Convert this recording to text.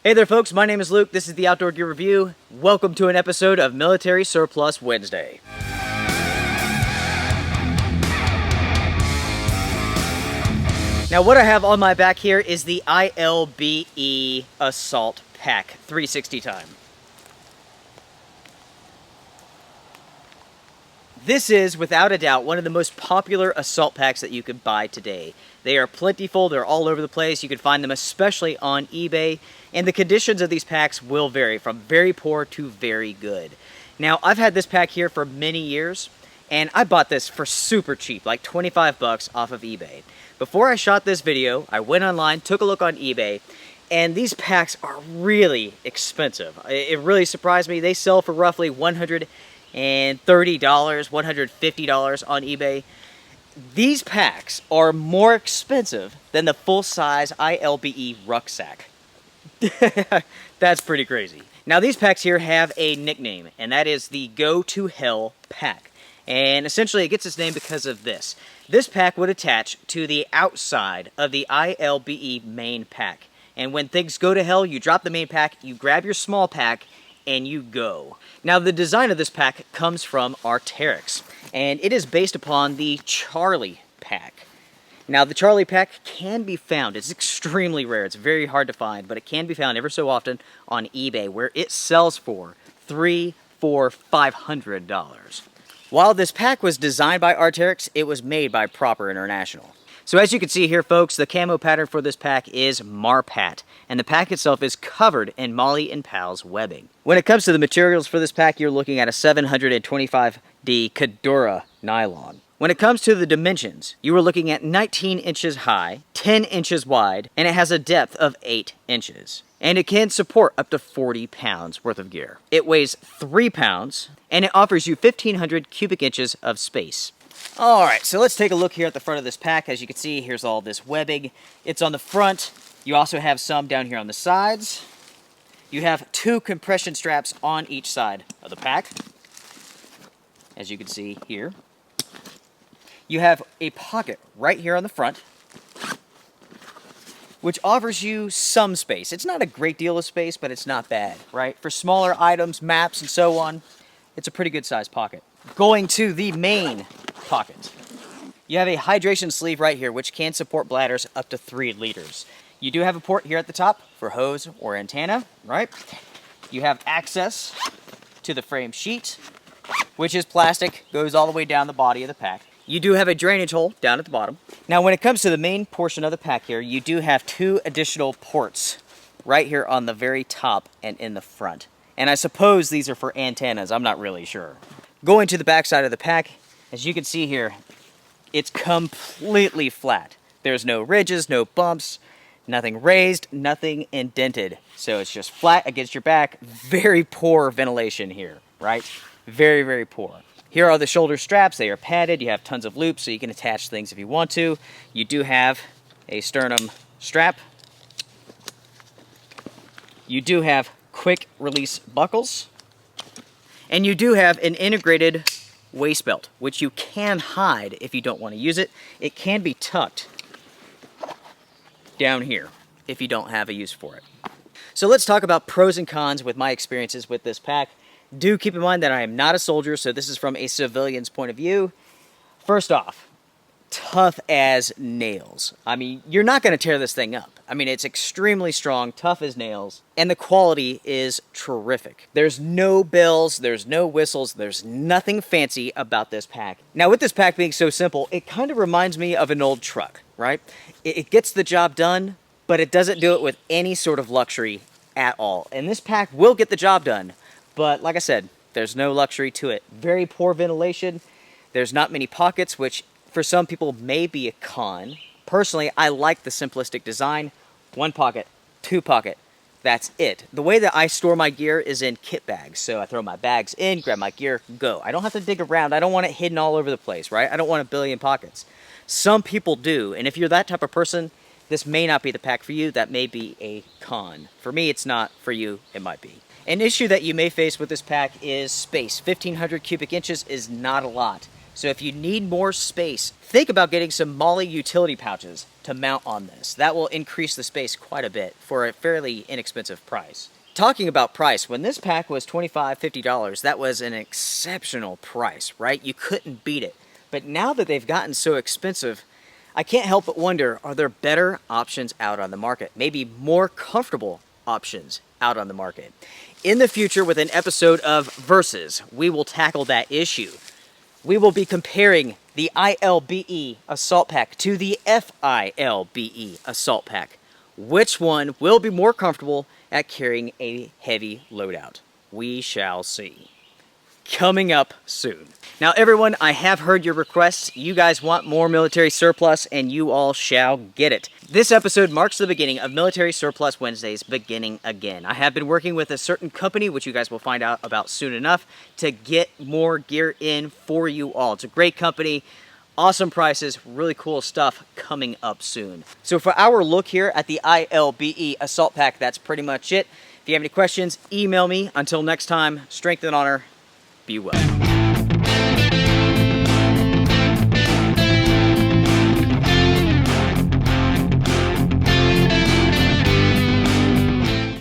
Hey there folks, my name is Luke, this is the Outdoor Gear Review. Welcome to an episode of Military Surplus Wednesday. Now what I have on my back here is the ILBE Assault Pack 360 time. This is, without a doubt, one of the most popular assault packs that you could buy today. They are plentiful, they're all over the place, you can find them especially on eBay, and the conditions of these packs will vary from very poor to very good. Now, I've had this pack here for many years, and I bought this for super cheap, like 25 bucks off of eBay. Before I shot this video, I went online, took a look on eBay, and these packs are really expensive. It really surprised me. They sell for roughly $130, $150 on eBay. These packs are more expensive than the full-size ILBE rucksack. That's pretty crazy. Now these packs here have a nickname, and that is the Go to Hell pack. And essentially it gets its name because of this. This pack would attach to the outside of the ILBE main pack. And when things go to hell, you drop the main pack, you grab your small pack, and you go. Now the design of this pack comes from Arc'teryx, and it is based upon the Charlie pack. Now the Charlie pack can be found, it's extremely rare, it's very hard to find, but it can be found ever so often on eBay, where it sells for $300, $400, $500. While this pack was designed by Arc'teryx, it was made by Proper International. So as you can see here folks, the camo pattern for this pack is Marpat, and the pack itself is covered in Molly & Pal's webbing. When it comes to the materials for this pack, you're looking at a 725D Kadura nylon. When it comes to the dimensions, you are looking at 19 inches high, 10 inches wide, and it has a depth of 8 inches. And it can support up to 40 pounds worth of gear. It weighs 3 pounds, and it offers you 1,500 cubic inches of space. Alright, so let's take a look here at the front of this pack. As you can see, here's all this webbing. It's on the front. You also have some down here on the sides. You have 2 compression straps on each side of the pack, as you can see here. You have a pocket right here on the front, which offers you some space. It's not a great deal of space, but it's not bad, right? For smaller items, maps, and so on, it's a pretty good sized pocket. Going to the main pocket, you have a hydration sleeve right here, which can support bladders up to 3 liters. You do have a port here at the top for hose or antenna, right? You have access to the frame sheet, which is plastic, goes all the way down the body of the pack. You do have a drainage hole down at the bottom. Now when it comes to the main portion of the pack here, you do have 2 additional ports right here on the very top and in the front. And I suppose these are for antennas, I'm not really sure. Going to the back side of the pack, as you can see here, it's completely flat. There's no ridges, no bumps, nothing raised, nothing indented. So it's just flat against your back. Very poor ventilation here, right? Very, very poor. Here are the shoulder straps. They are padded. You have tons of loops, so you can attach things if you want to. You do have a sternum strap. You do have quick release buckles. And you do have an integrated waist belt, which you can hide if you don't want to use it. It can be tucked down here if you don't have a use for it. So let's talk about pros and cons with my experiences with this pack. Do keep in mind that I am not a soldier, so this is from a civilian's point of view. First off, tough as nails. I mean, you're not going to tear this thing up. I mean, it's extremely strong, tough as nails, and the quality is terrific. There's no bells, there's no whistles, there's nothing fancy about this pack. Now, with this pack being so simple, it kind of reminds me of an old truck, right? It gets the job done, but it doesn't do it with any sort of luxury at all. And this pack will get the job done, but like I said, there's no luxury to it. Very poor ventilation. There's not many pockets, which for some people may be a con. Personally, I like the simplistic design. 1 pocket, 2 pocket, that's it. The way that I store my gear is in kit bags. So I throw my bags in, grab my gear, go. I don't have to dig around. I don't want it hidden all over the place, right? I don't want a billion pockets. Some people do, and if you're that type of person, this may not be the pack for you. That may be a con. For me, it's not. For you, it might be. An issue that you may face with this pack is space. 1,500 cubic inches is not a lot. So if you need more space, think about getting some MOLLE utility pouches to mount on this. That will increase the space quite a bit for a fairly inexpensive price. Talking about price, when this pack was $25, $50, that was an exceptional price, right? You couldn't beat it. But now that they've gotten so expensive, I can't help but wonder, are there better options out on the market? Maybe more comfortable options out on the market. In the future, with an episode of Versus, we will tackle that issue. We will be comparing the ILBE Assault Pack to the FILBE Assault Pack. Which one will be more comfortable at carrying a heavy loadout? We shall see. Coming up soon. Now everyone, I have heard your requests. You guys want more military surplus, and you all shall get it. This episode marks the beginning of Military Surplus Wednesdays beginning again. I have been working with a certain company, which you guys will find out about soon enough, to get more gear in for you all. It's a great company, awesome prices, really cool stuff coming up soon. So for our look here at the ILBE Assault Pack, that's pretty much it. If you have any questions, email me. Until next time, strength and honor. Be well.